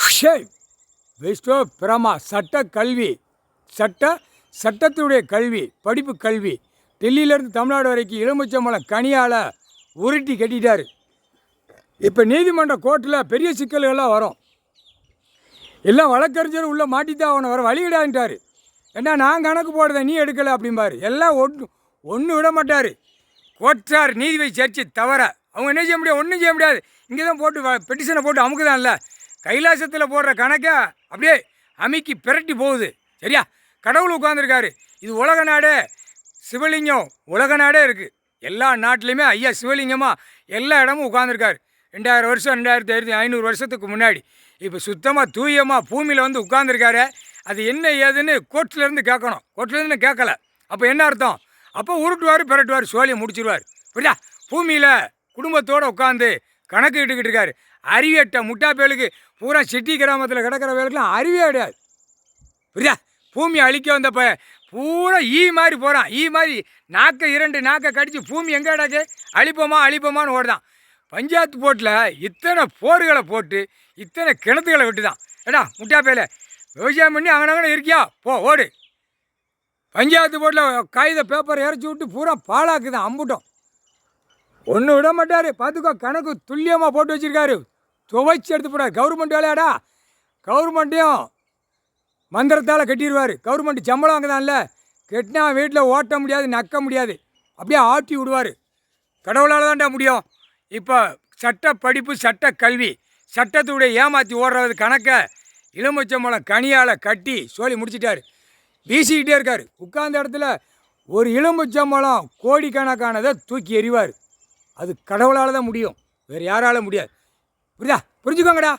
ஷேய் வெஸ்டோ பிரமா சட்ட கல்வி சட்டத்துடைய கல்வி படிப்பு கல்வி டெல்லியிலேருந்து தமிழ்நாடு வரைக்கும் எலுமிச்சம்பழம் கனியால் உருட்டி கட்டிட்டார். இப்போ நீதிமன்ற கோர்ட்டில் பெரிய சிக்கல்கள்லாம் வரும். எல்லாம் வழக்கறிஞர் உள்ளே மாட்டித்தான் அவனை வர வழி விடான்ட்டார். ஏன்னா நான் கணக்கு போடுறத நீ எடுக்கலை அப்படிம்பார். எல்லாம் ஒன்று விட மாட்டார். கோர்ட்டார் நீதிபதி சர்ச்சை தவிர அவங்க என்ன செய்ய முடியாது, ஒன்றும் செய்ய முடியாது. இங்கே தான் போட்டு பெட்டிஷனை போட்டு அமுக்குதான்ல. கைலாசத்தில் போடுற கணக்கை அப்படியே அமுக்கி பிரட்டி போகுது. சரியா? கடவுள் உட்காந்துருக்காரு. இது உலக நாடே, சிவலிங்கம் உலக நாடே இருக்குது. எல்லா நாட்டிலையுமே ஐயா சிவலிங்கமாக எல்லா இடமும் உட்காந்துருக்காரு. 2000 வருஷம் 2500 வருஷத்துக்கு முன்னாடி. இப்போ சுத்தமாக தூயமாக பூமியில் வந்து உட்காந்துருக்காரு. அது என்ன ஏதுன்னு கோர்ட்லேருந்து கேட்கணும். கோர்ட்லேருந்து கேட்கல. அப்போ என்ன அர்த்தம்? அப்போ உருட்டுவார் பிரட்டுவார், சோழியை முடிச்சிடுவார். புரியா? பூமியில் குடும்பத்தோடு உட்காந்து கணக்கு இட்டுக்கிட்டு இருக்காரு. அறிவியட்ட முட்டா பேலுக்கு பூரா சிட்டி கிராமத்தில் கிடக்கிற வேலுக்குலாம் அறிவே கிடையாது. புரியா? பூமி அழிக்க வந்தப்போ பூரா ஈ மாதிரி போகிறான். ஈ மாதிரி இரண்டு நாக்கை கடித்து பூமி எங்கே கிடக்கு? அழிப்போமான்னு ஓடுதான். பஞ்சாயத்து போட்டில் இத்தனை போர்களை போட்டு இத்தனை கிணத்துகளை விட்டு தான். ஏடா முட்டா பேல விவசாயம் பண்ணி அங்கனங்கன இருக்கியா? போ ஓடு. பஞ்சாயத்து போட்டில் காகித பேப்பர் இறச்சி விட்டு பூரா பாலாக்கு தான் அம்புட்டோம். ஒன்று விட மாட்டார். பார்த்துக்கோ, கணக்கு துல்லியமாக போட்டு வச்சுருக்காரு. துவைச்சி எடுத்து போடாது. கவர்மெண்ட் வேலையாடா. கவர்மெண்ட்டையும் மந்திரத்தால் கட்டிடுவார். கவர்மெண்ட் சம்பளம் அங்கே தான்ல. கெட்டினா வீட்டில் ஓட்ட முடியாது, நக்க முடியாது. அப்படியே ஆட்டி விடுவார். கடவுளால் தான்டா முடியும். இப்போ சட்ட படிப்பு சட்ட கல்வி சட்டத்துடைய ஏமாற்றி ஓடுறது கணக்கை எலுமிச்சம்பழம் கனியால் கட்டி சோழி முடிச்சிட்டார். வீசிக்கிட்டே இருக்கார். உட்கார்ந்த இடத்துல ஒரு எலுமிச்சம்பழம் கோடிக்கணக்கானதை தூக்கி எறிவார். அது கடவுளால் தான் முடியும், வேறு யாரால முடியாது. புரியுதா? புரிஞ்சுக்கோங்கடா.